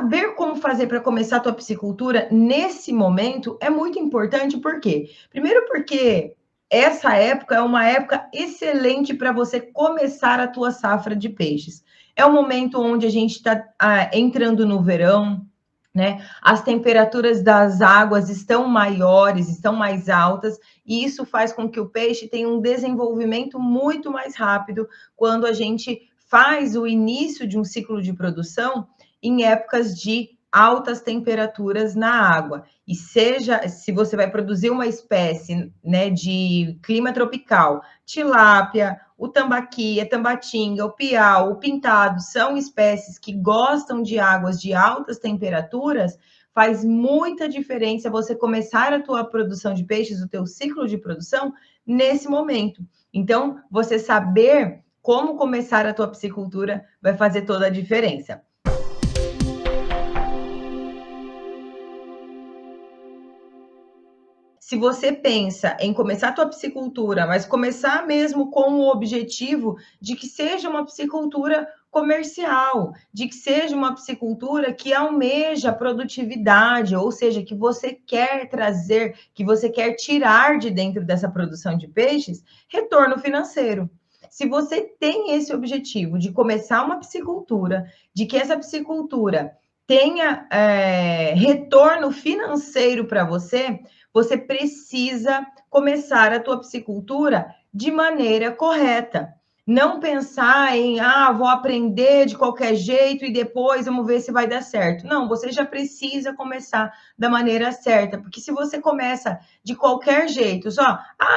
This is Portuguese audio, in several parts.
saber como fazer para começar a tua piscicultura nesse momento é muito importante, por quê? Primeiro porque essa época é uma época excelente para você começar a tua safra de peixes. É o momento onde a gente está entrando no verão, né? As temperaturas das águas estão maiores, estão mais altas, e isso faz com que o peixe tenha um desenvolvimento muito mais rápido quando a gente faz o início de um ciclo de produção em épocas de altas temperaturas na água. E seja, se você vai produzir uma espécie, né, de clima tropical, tilápia, o tambaqui, a tambatinga, o piau, o pintado, são espécies que gostam de águas de altas temperaturas, faz muita diferença você começar a tua produção de peixes, o teu ciclo de produção, nesse momento. Então, você saber como começar a tua piscicultura vai fazer toda a diferença. Se você pensa em começar a tua piscicultura, mas começar mesmo com o objetivo de que seja uma piscicultura comercial, de que seja uma piscicultura que almeja produtividade, ou seja, que você quer trazer, que você quer tirar de dentro dessa produção de peixes, retorno financeiro. Se você tem esse objetivo de começar uma piscicultura, de que essa piscicultura tenha retorno financeiro para você, você precisa começar a tua piscicultura de maneira correta. Não pensar em, vou aprender de qualquer jeito e depois vamos ver se vai dar certo. Não, você já precisa começar da maneira certa, porque se você começa de qualquer jeito,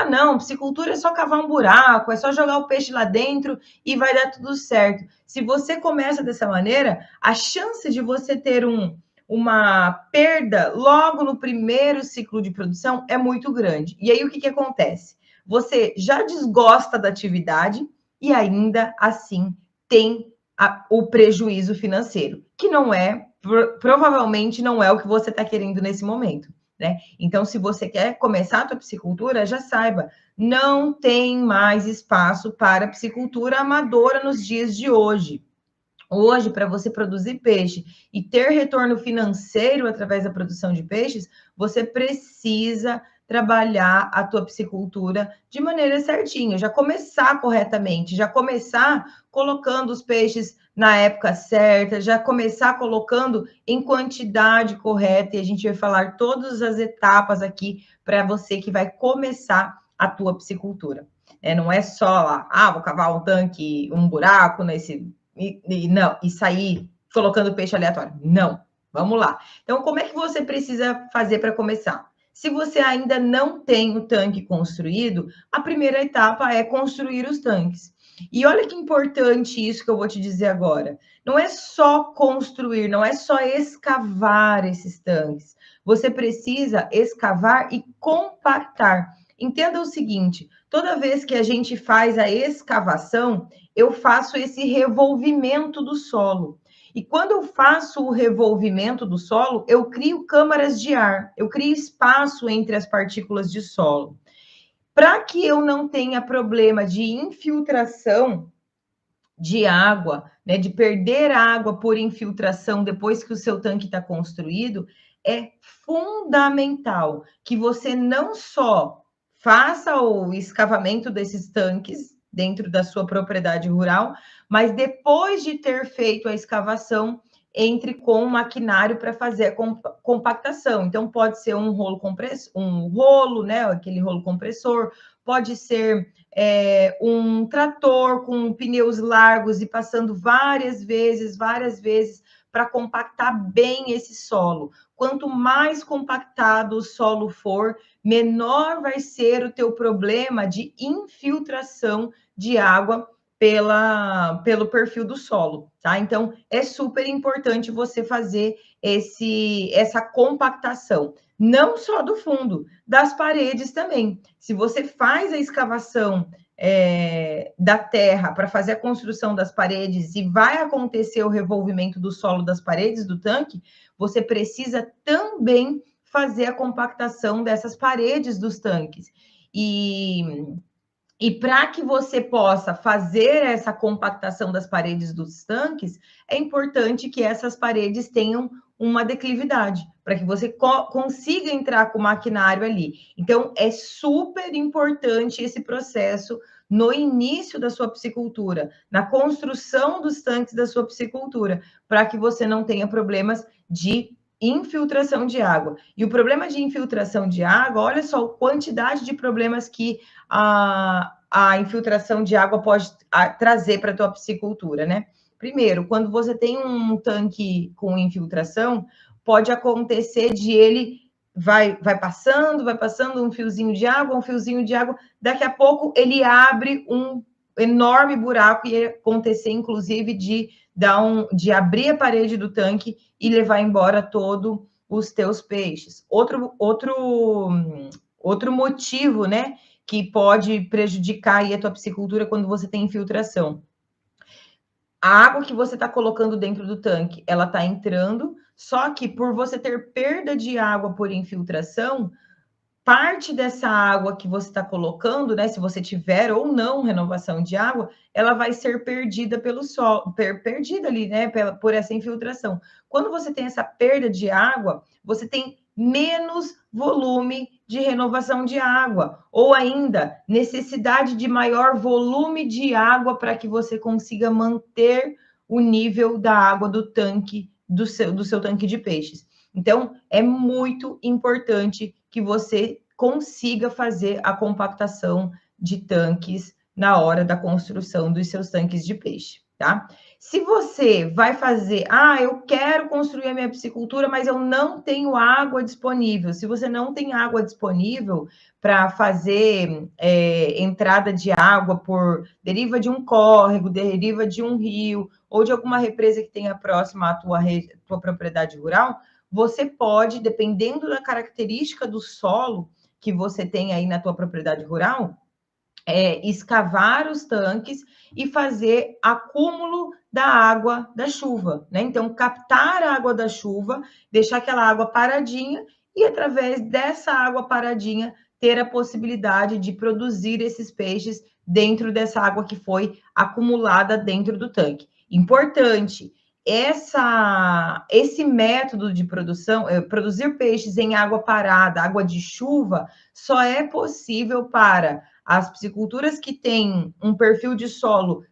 não, piscicultura é só cavar um buraco, é só jogar o peixe lá dentro e vai dar tudo certo. Se você começa dessa maneira, a chance de você ter uma perda logo no primeiro ciclo de produção é muito grande. E aí o que acontece? Você já desgosta da atividade e ainda assim tem o prejuízo financeiro, que não é, provavelmente não é o que você está querendo nesse momento, né? Então, se você quer começar a tua piscicultura, já saiba, não tem mais espaço para piscicultura amadora nos dias de hoje. Hoje, para você produzir peixe e ter retorno financeiro através da produção de peixes, você precisa trabalhar a tua piscicultura de maneira certinha, já começar corretamente, já começar colocando os peixes na época certa, já começar colocando em quantidade correta, e a gente vai falar todas as etapas aqui para você que vai começar a tua piscicultura. Não é só lá, vou cavar um tanque, um buraco nesse e sair colocando peixe aleatório. Não. Vamos lá. Então, como é que você precisa fazer para começar? Se você ainda não tem o tanque construído, a primeira etapa é construir os tanques. E olha que importante isso que eu vou te dizer agora. Não é só construir, não é só escavar esses tanques. Você precisa escavar e compactar. Entenda o seguinte: toda vez que a gente faz a escavação, eu faço esse revolvimento do solo. E quando eu faço o revolvimento do solo, eu crio câmaras de ar, eu crio espaço entre as partículas de solo. Para que eu não tenha problema de infiltração de água, né, de perder água por infiltração depois que o seu tanque está construído, é fundamental que você não só faça o escavamento desses tanques dentro da sua propriedade rural, mas depois de ter feito a escavação, entre com o maquinário para fazer a compactação. Então, pode ser um rolo compressor, né, aquele rolo compressor, pode ser um trator com pneus largos e passando várias vezes, para compactar bem esse solo. Quanto mais compactado o solo for, menor vai ser o teu problema de infiltração de água pelo perfil do solo, tá? Então, é super importante você fazer essa compactação, não só do fundo, das paredes também. Se você faz a escavação da terra para fazer a construção das paredes e vai acontecer o revolvimento do solo das paredes do tanque, você precisa também fazer a compactação dessas paredes dos tanques. E para que você possa fazer essa compactação das paredes dos tanques, é importante que essas paredes tenham uma declividade, para que você consiga entrar com o maquinário ali. Então, é super importante esse processo no início da sua piscicultura, na construção dos tanques da sua piscicultura, para que você não tenha problemas de infiltração de água. E o problema de infiltração de água, olha só a quantidade de problemas que a infiltração de água pode trazer para a tua piscicultura, né? Primeiro, quando você tem um tanque com infiltração, pode acontecer de ele vai passando um fiozinho de água, daqui a pouco ele abre um enorme buraco e acontecer, inclusive, de abrir a parede do tanque e levar embora todos os teus peixes. Outro motivo, né, que pode prejudicar aí a tua piscicultura quando você tem infiltração. A água que você está colocando dentro do tanque, ela está entrando, só que por você ter perda de água por infiltração, parte dessa água que você está colocando, né, se você tiver ou não renovação de água, ela vai ser perdida pelo sol, perdida ali, né, por essa infiltração. Quando você tem essa perda de água, você tem menos volume de renovação de água, ou ainda necessidade de maior volume de água para que você consiga manter o nível da água do tanque, do seu tanque de peixes. Então, é muito importante que você consiga fazer a compactação de tanques na hora da construção dos seus tanques de peixe, tá? Se você vai fazer, eu quero construir a minha piscicultura, mas eu não tenho água disponível. Se você não tem água disponível para fazer entrada de água por deriva de um córrego, deriva de um rio, ou de alguma represa que tenha próxima à tua propriedade rural, você pode, dependendo da característica do solo que você tem aí na tua propriedade rural, escavar os tanques e fazer acúmulo da água da chuva, né? Então, captar a água da chuva, deixar aquela água paradinha e, através dessa água paradinha, ter a possibilidade de produzir esses peixes dentro dessa água que foi acumulada dentro do tanque. Importante, esse método de produção, produzir peixes em água parada, água de chuva, só é possível para as pisciculturas que têm um perfil de solo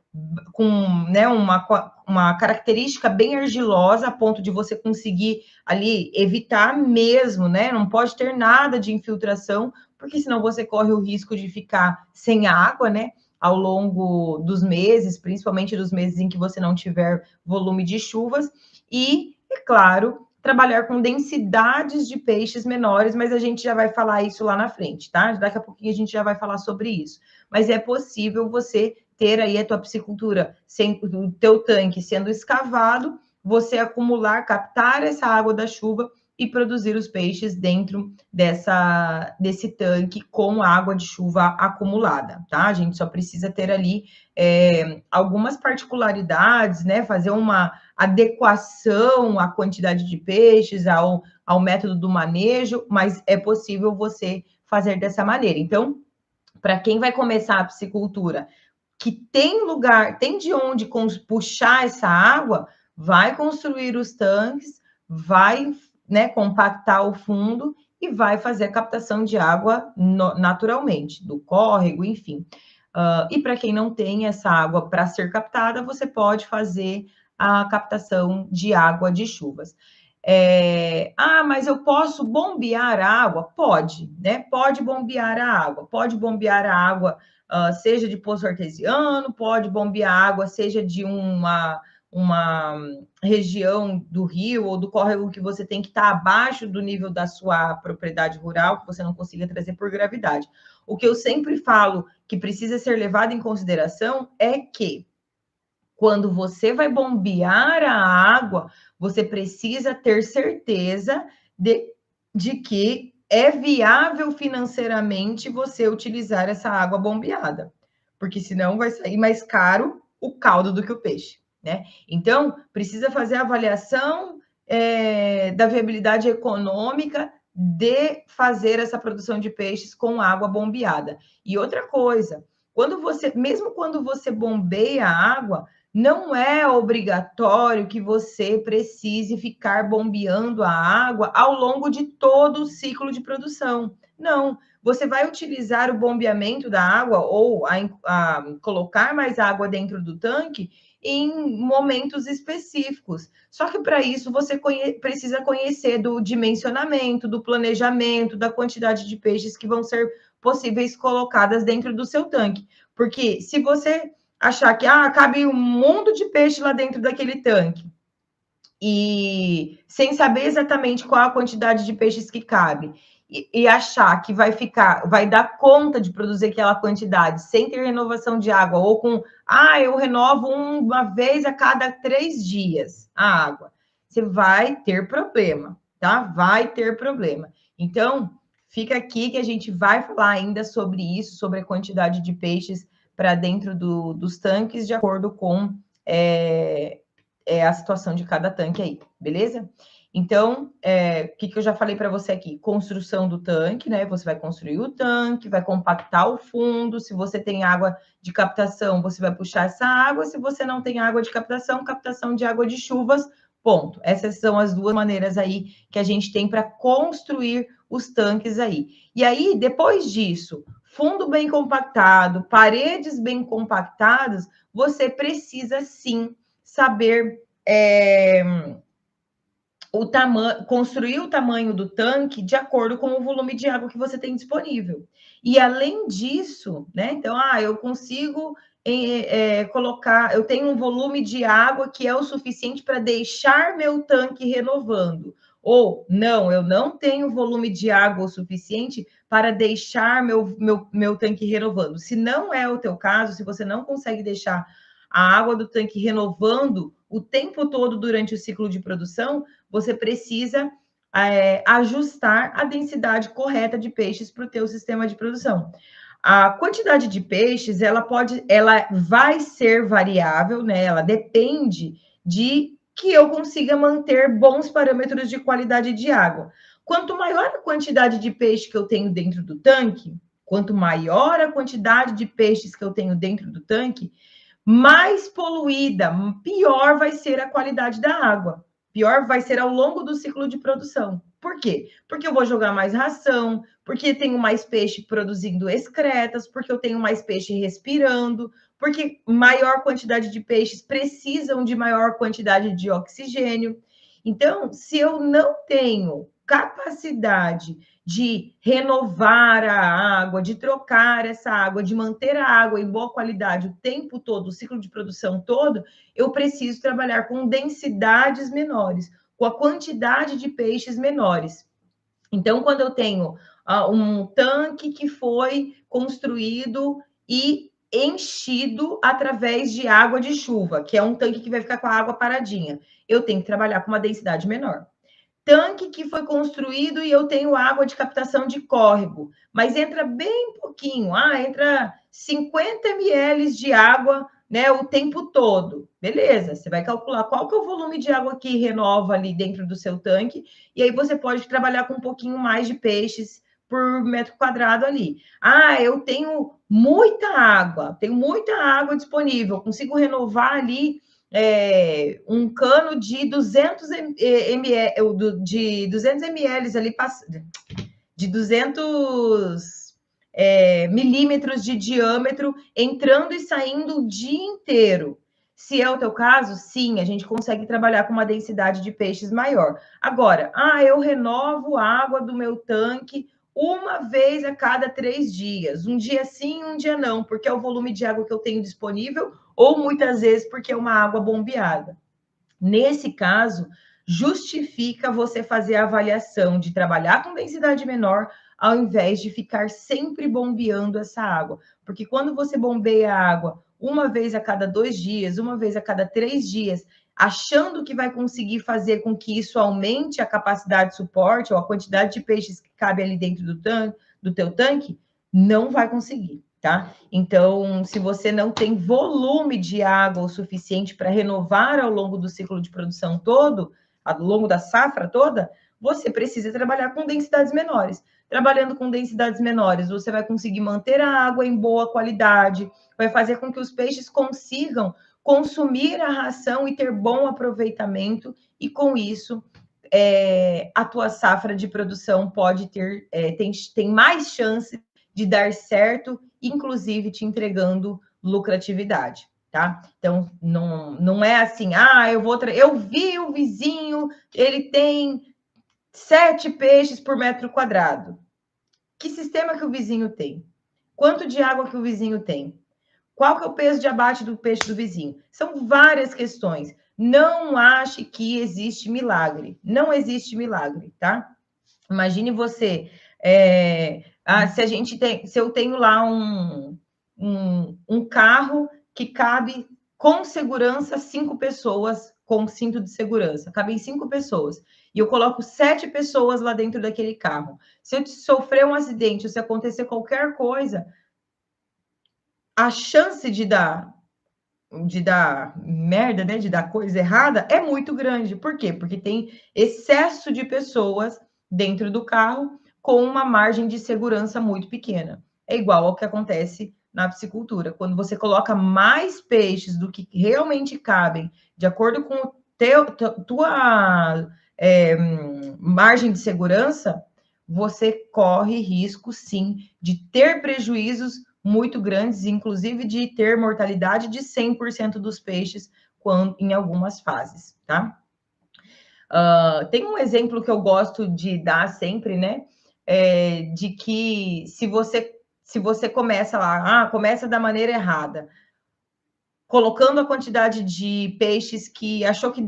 com, né, uma característica bem argilosa, a ponto de você conseguir ali evitar mesmo, né? Não pode ter nada de infiltração, porque senão você corre o risco de ficar sem água, né? Ao longo dos meses, principalmente dos meses em que você não tiver volume de chuvas, e, é claro, trabalhar com densidades de peixes menores, mas a gente já vai falar isso lá na frente, tá? Daqui a pouquinho a gente já vai falar sobre isso. Mas é possível você ter aí a tua piscicultura, o teu tanque sendo escavado, você acumular, captar essa água da chuva e produzir os peixes dentro desse tanque com água de chuva acumulada, tá? A gente só precisa ter ali algumas particularidades, né? Fazer uma adequação à quantidade de peixes, ao método do manejo, mas é possível você fazer dessa maneira. Então, para quem vai começar a piscicultura, que tem lugar, tem de onde puxar essa água, vai construir os tanques, vai, né, compactar o fundo e vai fazer a captação de água naturalmente, do córrego, enfim. E para quem não tem essa água para ser captada, você pode fazer a captação de água de chuvas. Mas eu posso bombear a água? Pode, né? Pode bombear a água, seja de poço artesiano, pode bombear a água, seja de uma região do rio ou do córrego que você tem que estar abaixo do nível da sua propriedade rural, que você não consiga trazer por gravidade. O que eu sempre falo que precisa ser levado em consideração é que quando você vai bombear a água, você precisa ter certeza de que é viável financeiramente você utilizar essa água bombeada, porque senão vai sair mais caro o caldo do que o peixe, né? Então, precisa fazer a avaliação da viabilidade econômica de fazer essa produção de peixes com água bombeada. E outra coisa, Mesmo quando você bombeia a água, não é obrigatório que você precise ficar bombeando a água ao longo de todo o ciclo de produção. Não, você vai utilizar o bombeamento da água ou a colocar mais água dentro do tanque em momentos específicos. Só que para isso você precisa conhecer do dimensionamento, do planejamento, da quantidade de peixes que vão ser possíveis colocadas dentro do seu tanque. Porque se você achar que cabe um mundo de peixe lá dentro daquele tanque e sem saber exatamente qual a quantidade de peixes que cabe e achar que vai dar conta de produzir aquela quantidade sem ter renovação de água ou com eu renovo uma vez a cada 3 dias a água, você vai ter problema, tá? Vai ter problema. Então, fica aqui que a gente vai falar ainda sobre isso, sobre a quantidade de peixes para dentro dos tanques, de acordo com a situação de cada tanque aí, beleza? Então, o que eu já falei para você aqui? Construção do tanque, né? Você vai construir o tanque, vai compactar o fundo. Se você tem água de captação, você vai puxar essa água. Se você não tem água de captação, captação de água de chuvas, ponto. Essas são as duas maneiras aí que a gente tem para construir os tanques aí. E aí, depois disso, fundo bem compactado, paredes bem compactadas, você precisa sim saber construir o tamanho do tanque de acordo com o volume de água que você tem disponível. E além disso, né? Então, eu consigo colocar, eu tenho um volume de água que é o suficiente para deixar meu tanque renovando. Ou não, eu não tenho volume de água o suficiente para deixar meu tanque renovando. Se não é o teu caso, se você não consegue deixar a água do tanque renovando o tempo todo durante o ciclo de produção, você precisa ajustar a densidade correta de peixes para o teu sistema de produção. A quantidade de peixes, ela vai ser variável, né? Ela depende de que eu consiga manter bons parâmetros de qualidade de água. Quanto maior a quantidade de peixe que eu tenho dentro do tanque, quanto maior a quantidade de peixes que eu tenho dentro do tanque, mais poluída, pior vai ser a qualidade da água. Pior vai ser ao longo do ciclo de produção. Por quê? Porque eu vou jogar mais ração, porque tenho mais peixe produzindo excretas, porque eu tenho mais peixe respirando, porque maior quantidade de peixes precisam de maior quantidade de oxigênio. Então, se eu não tenho capacidade de renovar a água, de trocar essa água, de manter a água em boa qualidade o tempo todo, o ciclo de produção todo, eu preciso trabalhar com densidades menores, com a quantidade de peixes menores. Então, quando eu tenho um tanque que foi construído e enchido através de água de chuva, que é um tanque que vai ficar com a água paradinha, eu tenho que trabalhar com uma densidade menor. Tanque que foi construído e eu tenho água de captação de córrego, mas entra bem pouquinho, entra 50 ml de água, né, o tempo todo. Beleza, você vai calcular qual que é o volume de água que renova ali dentro do seu tanque, e aí você pode trabalhar com um pouquinho mais de peixes por metro quadrado ali. Eu tenho muita água disponível, consigo renovar ali um cano de 200 ml, de 200 ml ali, de 200 milímetros de diâmetro, entrando e saindo o dia inteiro. Se é o teu caso, sim, a gente consegue trabalhar com uma densidade de peixes maior. Agora, eu renovo a água do meu tanque uma vez a cada 3 dias. Um dia sim, um dia não, porque é o volume de água que eu tenho disponível, ou muitas vezes porque é uma água bombeada. Nesse caso, justifica você fazer a avaliação de trabalhar com densidade menor, ao invés de ficar sempre bombeando essa água. Porque quando você bombeia a água uma vez a cada 2 dias, uma vez a cada 3 dias, achando que vai conseguir fazer com que isso aumente a capacidade de suporte ou a quantidade de peixes que cabe ali dentro do teu tanque, não vai conseguir, tá? Então, se você não tem volume de água o suficiente para renovar ao longo do ciclo de produção todo, ao longo da safra toda, você precisa trabalhar com densidades menores. Trabalhando com densidades menores, você vai conseguir manter a água em boa qualidade, vai fazer com que os peixes consigam consumir a ração e ter bom aproveitamento, e com isso a tua safra de produção pode ter, tem mais chance de dar certo, inclusive te entregando lucratividade, tá? Então, não é assim, eu vi o vizinho, ele tem 7 peixes por metro quadrado. Que sistema que o vizinho tem? Quanto de água que o vizinho tem? Qual que é o peso de abate do peixe do vizinho? São várias questões. Não ache que existe milagre. Não existe milagre, tá? Imagine você, se eu tenho lá um carro que cabe com segurança 5 pessoas com cinto de segurança, cabem 5 pessoas, e eu coloco 7 pessoas lá dentro daquele carro. Se eu sofrer um acidente, ou se acontecer qualquer coisa, a chance de dar merda, né, de dar coisa errada, é muito grande. Por quê? Porque tem excesso de pessoas dentro do carro com uma margem de segurança muito pequena. É igual ao que acontece na piscicultura. Quando você coloca mais peixes do que realmente cabem, de acordo com tua margem de segurança, você corre risco, sim, de ter prejuízos muito grandes, inclusive de ter mortalidade de 100% dos peixes em algumas fases, tá? Tem um exemplo que eu gosto de dar sempre, né? De que se você começa lá, começa da maneira errada, colocando a quantidade de peixes que achou que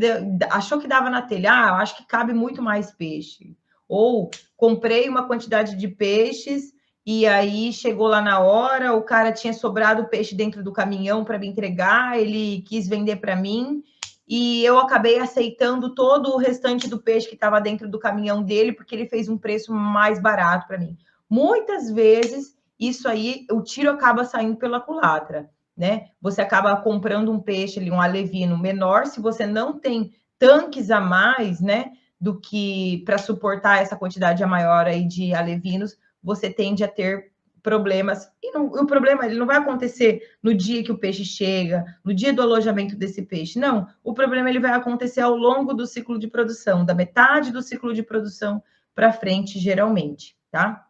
dava na telha, acho que cabe muito mais peixe. Ou comprei uma quantidade de peixes e aí chegou lá na hora, o cara tinha sobrado peixe dentro do caminhão para me entregar, ele quis vender para mim e eu acabei aceitando todo o restante do peixe que estava dentro do caminhão dele porque ele fez um preço mais barato para mim. Muitas vezes isso aí, o tiro acaba saindo pela culatra, né? Você acaba comprando um peixe ali, um alevino menor, se você não tem tanques a mais, né, do que para suportar essa quantidade a maior aí de alevinos, você tende a ter problemas. E o problema ele não vai acontecer no dia que o peixe chega, no dia do alojamento desse peixe. Não, o problema ele vai acontecer ao longo do ciclo de produção, da metade do ciclo de produção para frente, geralmente, tá?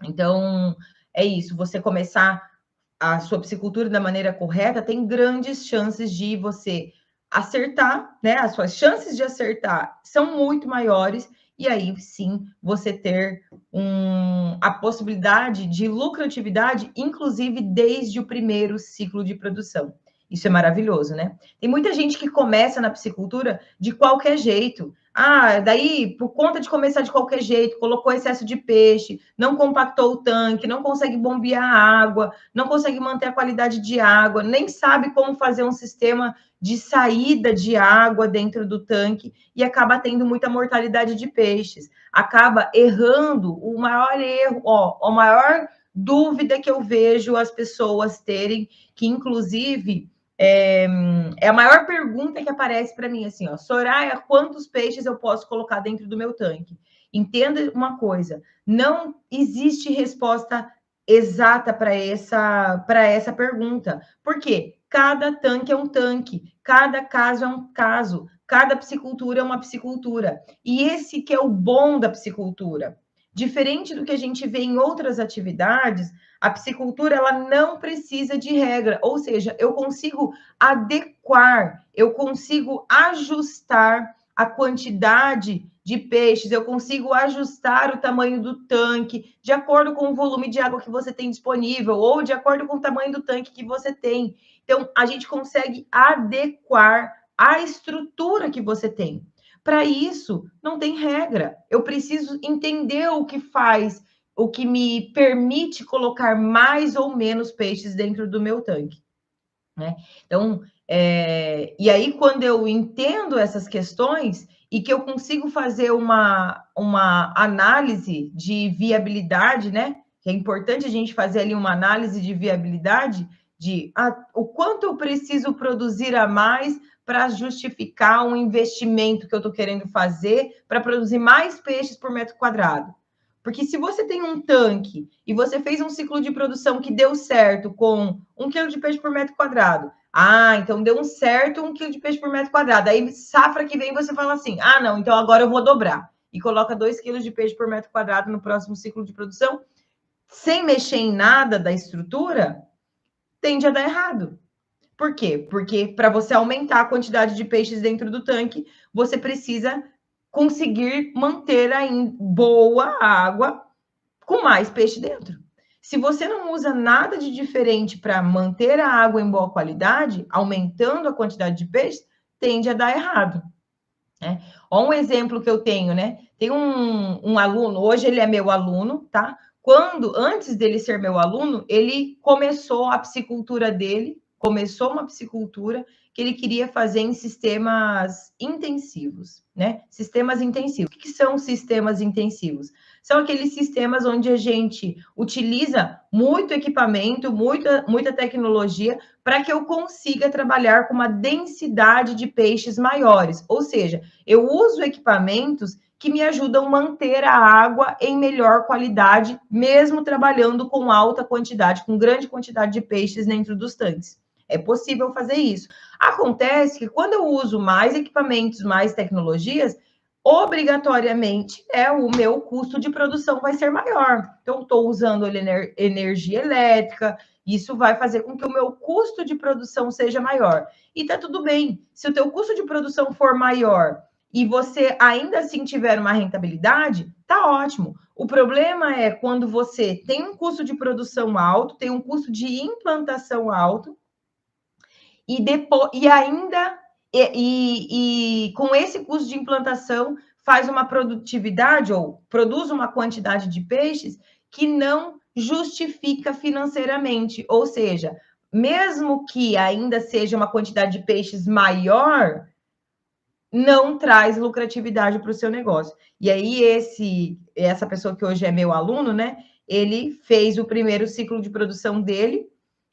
Então, é isso, você começar a sua piscicultura da maneira correta, tem grandes chances de você acertar, né? As suas chances de acertar são muito maiores, e aí sim você ter a possibilidade de lucratividade, inclusive desde o primeiro ciclo de produção. Isso é maravilhoso, né? Tem muita gente que começa na piscicultura de qualquer jeito. Daí, por conta de começar de qualquer jeito, colocou excesso de peixe, não compactou o tanque, não consegue bombear a água, não consegue manter a qualidade de água, nem sabe como fazer um sistema de saída de água dentro do tanque e acaba tendo muita mortalidade de peixes. Acaba errando o maior erro, a maior dúvida que eu vejo as pessoas terem, que inclusive é a maior pergunta que aparece para mim, assim, Soraya, quantos peixes eu posso colocar dentro do meu tanque? Entenda uma coisa, não existe resposta exata para essa pergunta. Por quê? Cada tanque é um tanque, cada caso é um caso, cada piscicultura é uma piscicultura. E esse que é o bom da piscicultura. Diferente do que a gente vê em outras atividades, a piscicultura ela não precisa de regra, ou seja, eu consigo adequar, eu consigo ajustar a quantidade de peixes, eu consigo ajustar o tamanho do tanque de acordo com o volume de água que você tem disponível ou de acordo com o tamanho do tanque que você tem. Então, a gente consegue adequar a estrutura que você tem. Para isso, não tem regra. Eu preciso entender o que faz, o que me permite colocar mais ou menos peixes dentro do meu tanque, né? Então, e aí, quando eu entendo essas questões e que eu consigo fazer uma análise de viabilidade, né? Que é importante a gente fazer ali uma análise de viabilidade de o quanto eu preciso produzir a mais para justificar um investimento que eu estou querendo fazer para produzir mais peixes por metro quadrado. Porque se você tem um tanque e você fez um ciclo de produção que deu certo com 1 quilo de peixe por metro quadrado, então deu um certo 1 quilo de peixe por metro quadrado. Aí, safra que vem, você fala assim, não, então agora eu vou dobrar. E coloca 2 quilos de peixe por metro quadrado no próximo ciclo de produção, sem mexer em nada da estrutura, tende a dar errado. Por quê? Porque para você aumentar a quantidade de peixes dentro do tanque, você precisa conseguir manter em boa água com mais peixe dentro. Se você não usa nada de diferente para manter a água em boa qualidade, aumentando a quantidade de peixes, tende a dar errado. Né? Ó, um exemplo que eu tenho, né? Tem um aluno, hoje ele é meu aluno, tá? Antes dele ser meu aluno, ele começou a piscicultura dele, começou uma piscicultura que ele queria fazer em sistemas intensivos, né? Sistemas intensivos. O que são sistemas intensivos? São aqueles sistemas onde a gente utiliza muito equipamento, muita tecnologia, para que eu consiga trabalhar com uma densidade de peixes maiores. Ou seja, eu uso equipamentos que me ajudam a manter a água em melhor qualidade, mesmo trabalhando com alta quantidade, com grande quantidade de peixes dentro dos tanques. É possível fazer isso. Acontece que quando eu uso mais equipamentos, mais tecnologias, obrigatoriamente, o meu custo de produção vai ser maior. Então, estou usando energia elétrica, isso vai fazer com que o meu custo de produção seja maior. E tá tudo bem. Se o teu custo de produção for maior e você ainda assim tiver uma rentabilidade, tá ótimo. O problema é quando você tem um custo de produção alto, tem um custo de implantação alto, e depois com esse custo de implantação faz uma produtividade ou produz uma quantidade de peixes que não justifica financeiramente, ou seja, mesmo que ainda seja uma quantidade de peixes maior, não traz lucratividade para o seu negócio. E aí essa pessoa que hoje é meu aluno, né? Ele fez o primeiro ciclo de produção dele,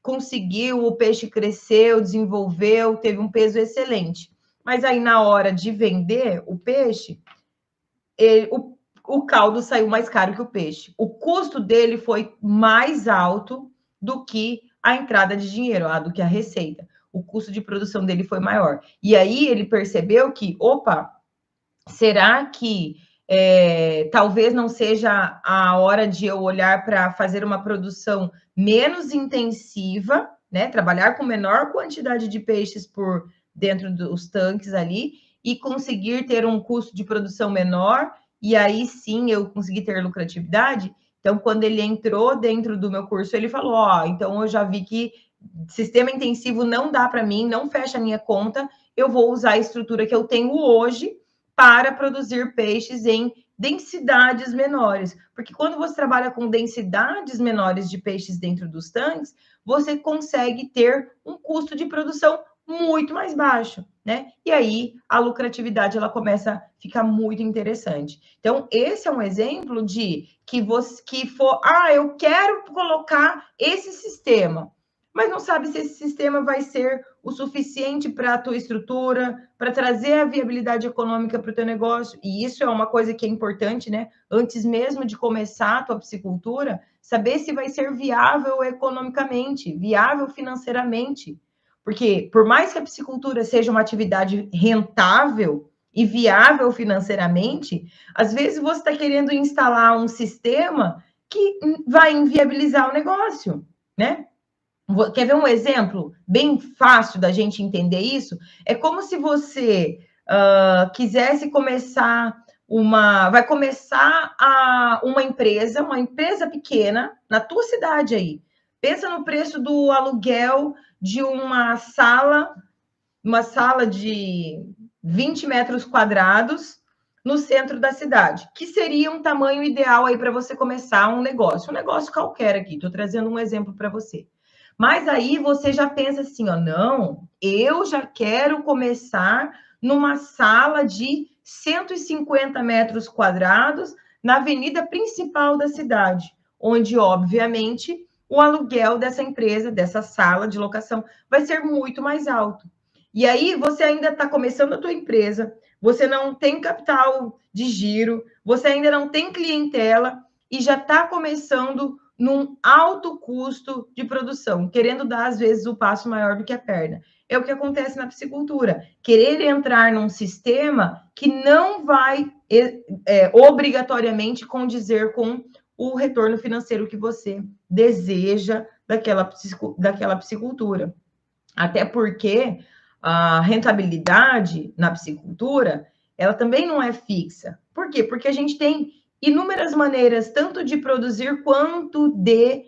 conseguiu, o peixe cresceu, desenvolveu, teve um peso excelente. Mas aí, na hora de vender o peixe, o caldo saiu mais caro que o peixe. O custo dele foi mais alto do que a entrada de dinheiro, do que a receita. O custo de produção dele foi maior. E aí ele percebeu que, será que talvez não seja a hora de eu olhar para fazer uma produção menos intensiva, né? Trabalhar com menor quantidade de peixes por dentro dos tanques ali e conseguir ter um custo de produção menor, e aí sim eu conseguir ter lucratividade. Então, quando ele entrou dentro do meu curso, ele falou: então eu já vi que sistema intensivo não dá para mim, não fecha a minha conta, eu vou usar a estrutura que eu tenho hoje para produzir peixes em densidades menores. Porque quando você trabalha com densidades menores de peixes dentro dos tanques, você consegue ter um custo de produção muito mais baixo, né? E aí a lucratividade ela começa a ficar muito interessante. Então, esse é um exemplo de eu quero colocar esse sistema, mas não sabe se esse sistema vai ser o suficiente para a tua estrutura, para trazer a viabilidade econômica para o teu negócio. E isso é uma coisa que é importante, né? Antes mesmo de começar a tua piscicultura, saber se vai ser viável economicamente, viável financeiramente. Porque por mais que a piscicultura seja uma atividade rentável e viável financeiramente, às vezes você está querendo instalar um sistema que vai inviabilizar o negócio, né? Quer ver um exemplo bem fácil da gente entender isso? É como se você quisesse vai começar uma empresa pequena na tua cidade aí. Pensa no preço do aluguel de uma sala de 20 metros quadrados no centro da cidade, que seria um tamanho ideal aí para você começar um negócio qualquer aqui. Estou trazendo um exemplo para você. Mas aí você já pensa assim, não, eu já quero começar numa sala de 150 metros quadrados na avenida principal da cidade, onde, obviamente, o aluguel dessa empresa, dessa sala de locação, vai ser muito mais alto. E aí você ainda está começando a tua empresa, você não tem capital de giro, você ainda não tem clientela e já está começando num alto custo de produção, querendo dar, às vezes, o passo maior do que a perna. É o que acontece na piscicultura. Querer entrar num sistema que não vai obrigatoriamente condizer com o retorno financeiro que você deseja daquela piscicultura. Até porque a rentabilidade na piscicultura, ela também não é fixa. Por quê? Porque a gente tem inúmeras maneiras, tanto de produzir quanto de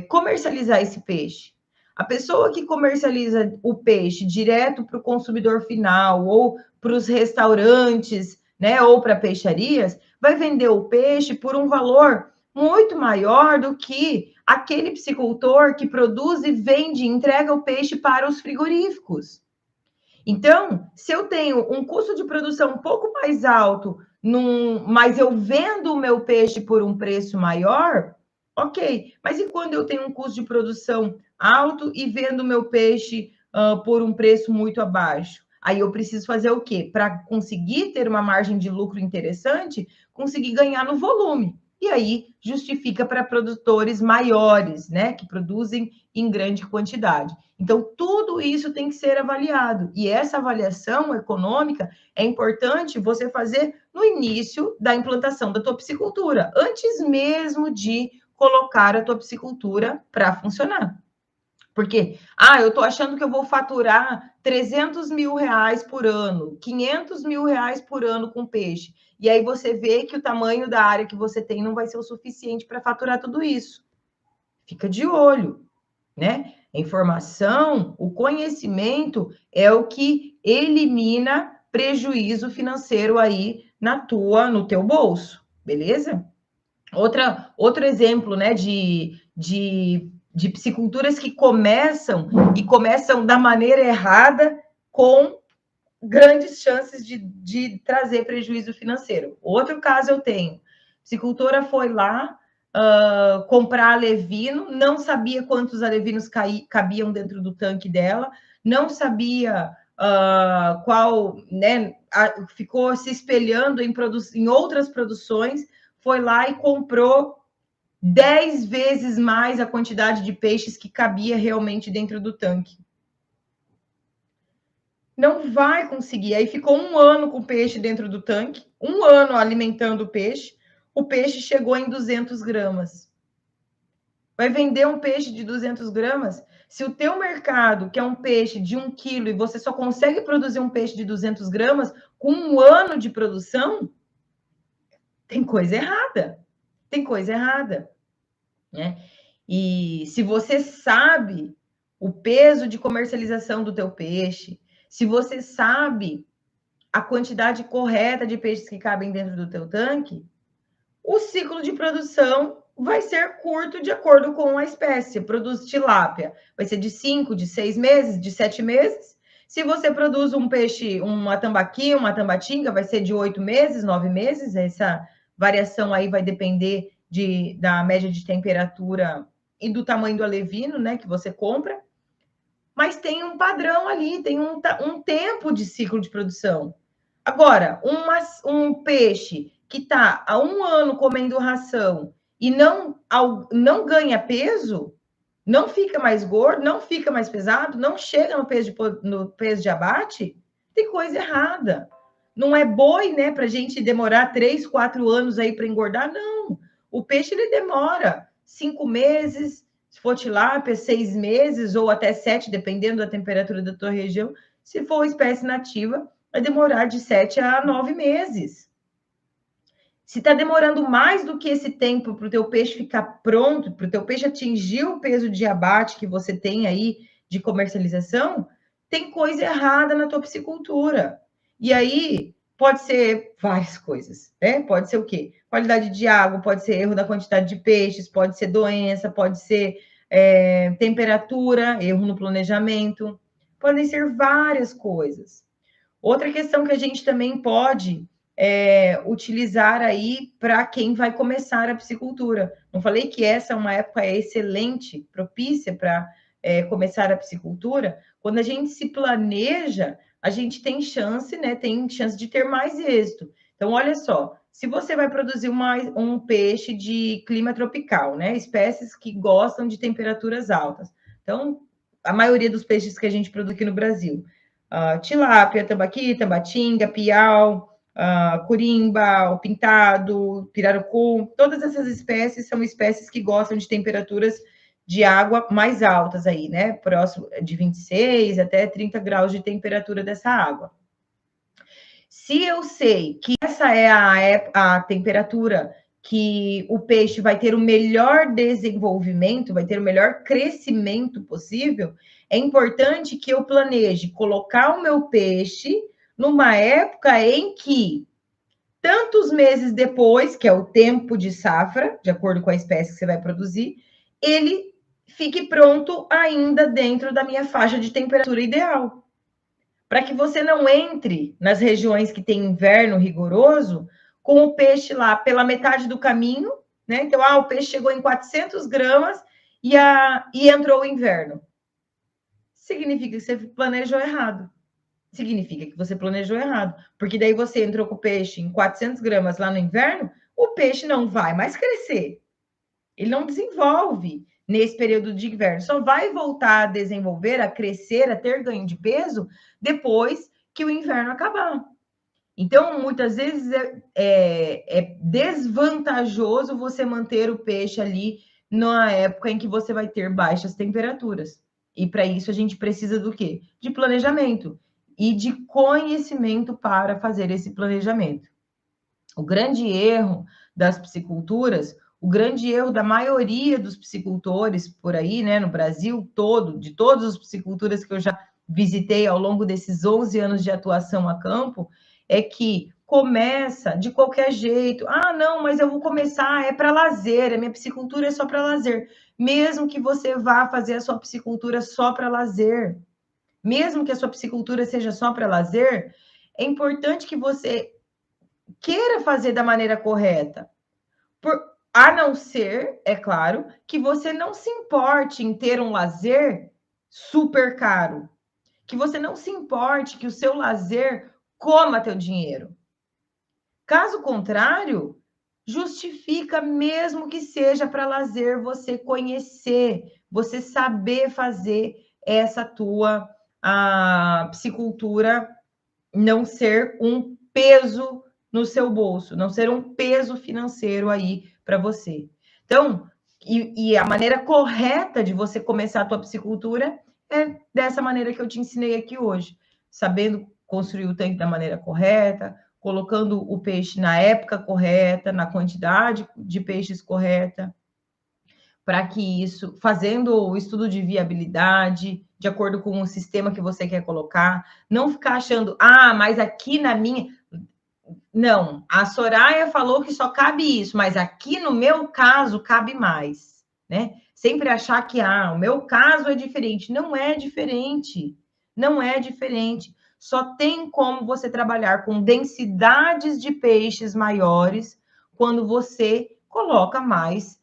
comercializar esse peixe. A pessoa que comercializa o peixe direto para o consumidor final, ou para os restaurantes, né, ou para peixarias, vai vender o peixe por um valor muito maior do que aquele piscicultor que produz e vende, entrega o peixe para os frigoríficos. Então, se eu tenho um custo de produção um pouco mais alto, mas eu vendo o meu peixe por um preço maior, ok. Mas e quando eu tenho um custo de produção alto e vendo o meu peixe por um preço muito abaixo? Aí eu preciso fazer o quê? Para conseguir ter uma margem de lucro interessante, conseguir ganhar no volume. E aí justifica para produtores maiores, né, que produzem em grande quantidade. Então, tudo isso tem que ser avaliado. E essa avaliação econômica é importante você fazer no início da implantação da tua piscicultura, antes mesmo de colocar a tua piscicultura para funcionar. Porque, eu estou achando que eu vou faturar 300 mil reais por ano, 500 mil reais por ano com peixe. E aí você vê que o tamanho da área que você tem não vai ser o suficiente para faturar tudo isso. Fica de olho, né? A informação, o conhecimento é o que elimina prejuízo financeiro aí no teu bolso, beleza? Outro exemplo, né, de pisciculturas que começam da maneira errada, com grandes chances de trazer prejuízo financeiro. Outro caso eu tenho. A piscicultora foi lá comprar alevino, não sabia quantos alevinos cabiam dentro do tanque dela, não sabia qual, né, ficou se espelhando em outras produções, foi lá e comprou 10 vezes mais a quantidade de peixes que cabia realmente dentro do tanque. Não vai conseguir. Aí ficou um ano com o peixe dentro do tanque, um ano alimentando o peixe chegou em 200 gramas. Vai vender um peixe de 200 gramas? Se o teu mercado quer um peixe de 1 quilo e você só consegue produzir um peixe de 200 gramas com um ano de produção, tem coisa errada. Tem coisa errada, né? E se você sabe o peso de comercialização do teu peixe, se você sabe a quantidade correta de peixes que cabem dentro do teu tanque, o ciclo de produção vai ser curto de acordo com a espécie. Produz tilápia, vai ser de 5, de 6 meses, de 7 meses. Se você produz um peixe, uma tambaqui, uma tambatinga, vai ser de 8 meses, 9 meses. Essa variação aí vai depender da média de temperatura e do tamanho do alevino, né, que você compra. Mas tem um padrão ali, tem um tempo de ciclo de produção. Agora, um peixe que está há um ano comendo ração e não ganha peso, não fica mais gordo, não fica mais pesado, não chega no peso de abate, tem coisa errada. Não é boi, né, para a gente demorar 3, 4 anos aí para engordar, não. O peixe ele demora 5 meses, se for tilápia, 6 meses ou até 7, dependendo da temperatura da tua região. Se for espécie nativa, vai demorar de 7 a 9 meses. Se está demorando mais do que esse tempo para o teu peixe ficar pronto, para o teu peixe atingir o peso de abate que você tem aí de comercialização, tem coisa errada na tua piscicultura. E aí pode ser várias coisas, né? Pode ser o quê? Qualidade de água, pode ser erro da quantidade de peixes, pode ser doença, pode ser temperatura, erro no planejamento, podem ser várias coisas. Outra questão que a gente também pode utilizar aí para quem vai começar a piscicultura. Não falei que essa é uma época excelente, propícia para começar a piscicultura, quando a gente se planeja, a gente tem chance, né? Tem chance de ter mais êxito. Então, olha só, se você vai produzir um peixe de clima tropical, né? Espécies que gostam de temperaturas altas. Então, a maioria dos peixes que a gente produz aqui no Brasil, tilápia, tambaqui, tambatinga, piau, curimba, o pintado, pirarucu, todas essas espécies são espécies que gostam de temperaturas de água mais altas aí, né? Próximo de 26 até 30 graus de temperatura dessa água. Se eu sei que essa é a temperatura que o peixe vai ter o melhor desenvolvimento, vai ter o melhor crescimento possível, é importante que eu planeje colocar o meu peixe numa época em que tantos meses depois, que é o tempo de safra, de acordo com a espécie que você vai produzir, ele fique pronto ainda dentro da minha faixa de temperatura ideal. Para que você não entre nas regiões que tem inverno rigoroso com o peixe lá pela metade do caminho, né? Então, o peixe chegou em 400 gramas e entrou o inverno. Significa que você planejou errado. Significa que você planejou errado. Porque daí você entrou com o peixe em 400 gramas lá no inverno, o peixe não vai mais crescer. Ele não desenvolve nesse período de inverno. Só vai voltar a desenvolver, a crescer, a ter ganho de peso depois que o inverno acabar. Então, muitas vezes é desvantajoso você manter o peixe ali na época em que você vai ter baixas temperaturas. E para isso a gente precisa do quê? De planejamento e de conhecimento para fazer esse planejamento. O grande erro das pisciculturas, o grande erro da maioria dos piscicultores por aí, né, no Brasil todo, de todas as pisciculturas que eu já visitei ao longo desses 11 anos de atuação a campo, é que começa de qualquer jeito. Não, mas eu vou começar, é para lazer, a minha piscicultura é só para lazer. Mesmo que você vá fazer a sua piscicultura só para lazer, mesmo que a sua piscicultura seja só para lazer, é importante que você queira fazer da maneira correta. A não ser, é claro, que você não se importe em ter um lazer super caro. Que você não se importe que o seu lazer coma teu dinheiro. Caso contrário, justifica mesmo que seja para lazer você conhecer, você saber fazer essa tua piscicultura não ser um peso no seu bolso, não ser um peso financeiro aí para você. Então, e a maneira correta de você começar a tua piscicultura é dessa maneira que eu te ensinei aqui hoje, sabendo construir o tanque da maneira correta, colocando o peixe na época correta, na quantidade de peixes correta, para que isso, fazendo o estudo de viabilidade, de acordo com o sistema que você quer colocar, não ficar achando, mas aqui na minha. Não, a Soraya falou que só cabe isso, mas aqui no meu caso cabe mais, né? Sempre achar que, o meu caso é diferente. Não é diferente, não é diferente. Só tem como você trabalhar com densidades de peixes maiores quando você coloca mais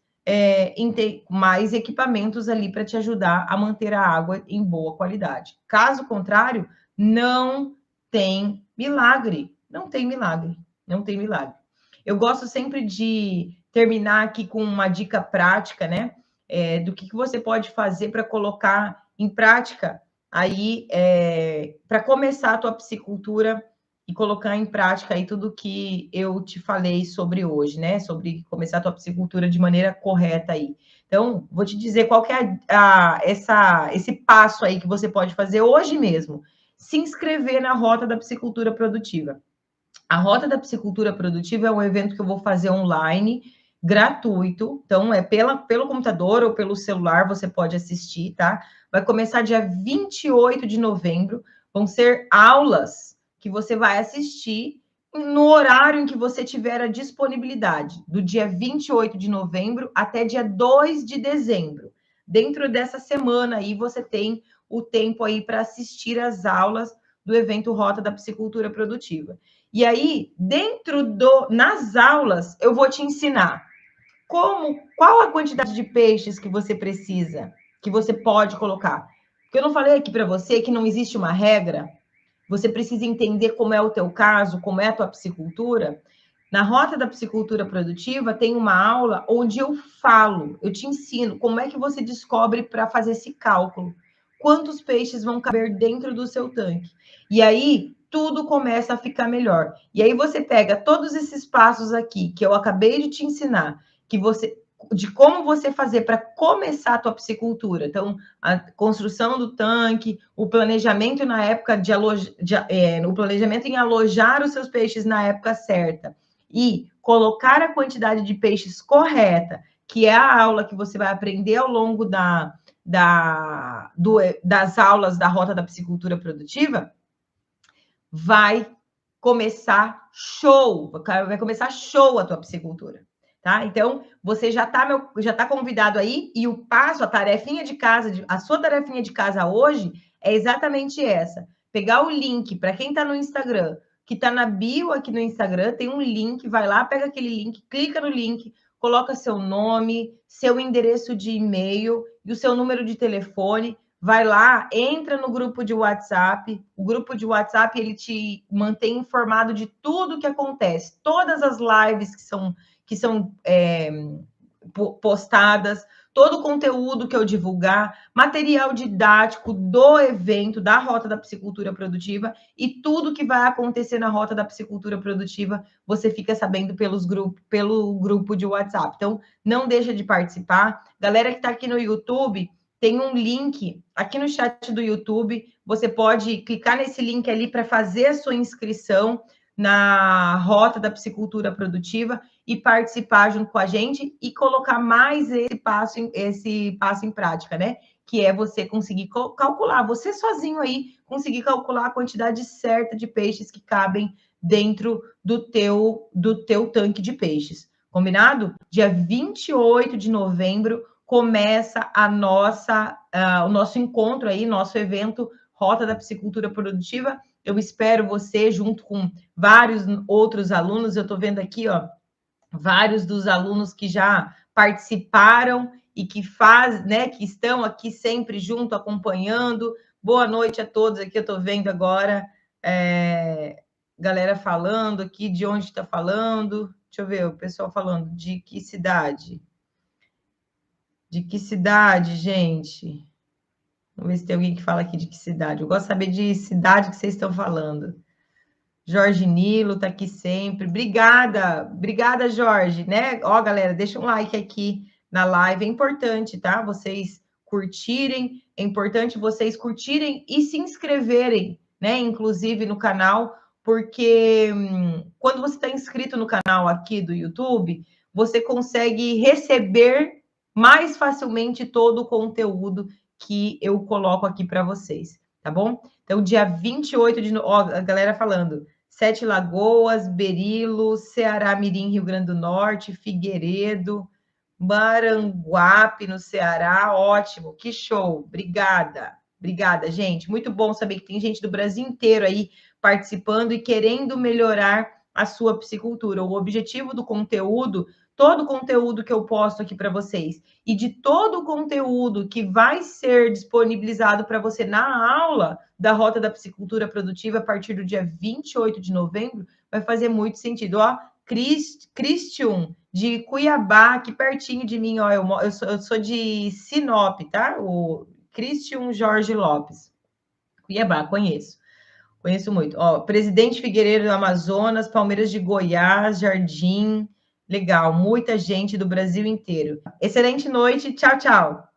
equipamentos ali para te ajudar a manter a água em boa qualidade. Caso contrário, não tem milagre. Não tem milagre. Não tem milagre. Eu gosto sempre de terminar aqui com uma dica prática, né? Do que você pode fazer para colocar em prática aí, para começar a tua piscicultura e colocar em prática aí tudo que eu te falei sobre hoje, né? Sobre começar a tua piscicultura de maneira correta aí. Então, vou te dizer qual que é esse passo aí que você pode fazer hoje mesmo. Se inscrever na Rota da Piscicultura Produtiva. A Rota da Piscicultura Produtiva é um evento que eu vou fazer online, gratuito. Então, pelo computador ou pelo celular, você pode assistir, tá? Vai começar dia 28 de novembro. Vão ser aulas que você vai assistir no horário em que você tiver a disponibilidade, do dia 28 de novembro até dia 2 de dezembro. Dentro dessa semana aí, você tem o tempo aí para assistir às aulas do evento Rota da Piscicultura Produtiva. E aí, nas aulas, eu vou te ensinar qual a quantidade de peixes que você precisa, que você pode colocar. Porque eu não falei aqui para você que não existe uma regra, você precisa entender como é o teu caso, como é a tua piscicultura. Na Rota da Piscicultura Produtiva tem uma aula onde eu falo, eu te ensino como é que você descobre para fazer esse cálculo. Quantos peixes vão caber dentro do seu tanque. E aí, tudo começa a ficar melhor. E aí você pega todos esses passos aqui que eu acabei de te ensinar, que você de como você fazer para começar a tua piscicultura. Então, a construção do tanque, o planejamento na época o planejamento em alojar os seus peixes na época certa e colocar a quantidade de peixes correta, que é a aula que você vai aprender ao longo das aulas da Rota da Piscicultura Produtiva, vai começar show, vai começar show a tua piscicultura, tá? Então, você já tá convidado aí, e o passo, a sua tarefinha de casa hoje é exatamente essa. Pegar o link, para quem tá no Instagram, que tá na bio aqui no Instagram, tem um link, vai lá, pega aquele link, clica no link, coloca seu nome, seu endereço de e-mail e o seu número de telefone. Vai lá, entra no grupo de WhatsApp. O grupo de WhatsApp ele te mantém informado de tudo que acontece, todas as lives que são postadas, todo o conteúdo que eu divulgar, material didático do evento da Rota da Piscicultura Produtiva e tudo que vai acontecer na Rota da Piscicultura Produtiva, você fica sabendo pelo grupo de WhatsApp. Então, não deixa de participar. Galera que está aqui no YouTube, tem um link aqui no chat do YouTube. Você pode clicar nesse link ali para fazer a sua inscrição na Rota da Piscicultura Produtiva e participar junto com a gente e colocar mais esse passo em prática, né? Que é você conseguir calcular, você sozinho aí, conseguir calcular a quantidade certa de peixes que cabem dentro do teu tanque de peixes. Combinado? Dia 28 de novembro começa o nosso encontro aí, nosso evento Rota da Piscicultura Produtiva. Eu espero você junto com vários outros alunos. Eu estou vendo aqui, ó, vários dos alunos que já participaram e que que estão aqui sempre junto, acompanhando. Boa noite a todos aqui. Eu estou vendo agora galera falando aqui de onde está falando. Deixa eu ver o pessoal falando de que cidade. De que cidade, gente? Vamos ver se tem alguém que fala aqui de que cidade. Eu gosto de saber de cidade que vocês estão falando. Jorge Nilo está aqui sempre. Obrigada, Jorge, né? Ó, galera, deixa um like aqui na live. É importante, tá? Vocês curtirem. É importante vocês curtirem e se inscreverem, né? Inclusive no canal, porque quando você está inscrito no canal aqui do YouTube, você consegue receber mais facilmente todo o conteúdo que eu coloco aqui para vocês, tá bom? Então, dia 28 de novembro, ó, a galera falando, Sete Lagoas, Berilo, Ceará Mirim, Rio Grande do Norte, Figueiredo, Maranguape, no Ceará, ótimo, que show, obrigada, gente, muito bom saber que tem gente do Brasil inteiro aí participando e querendo melhorar a sua piscicultura. O objetivo do conteúdo, todo o conteúdo que eu posto aqui para vocês e de todo o conteúdo que vai ser disponibilizado para você na aula da Rota da Piscicultura Produtiva a partir do dia 28 de novembro, vai fazer muito sentido. Ó, Christian, de Cuiabá, aqui pertinho de mim, ó, eu sou de Sinop, tá? O Christian Jorge Lopes. Cuiabá, conheço muito. Ó, Presidente Figueiredo do Amazonas, Palmeiras de Goiás, Jardim, legal, muita gente do Brasil inteiro. Excelente noite, tchau, tchau.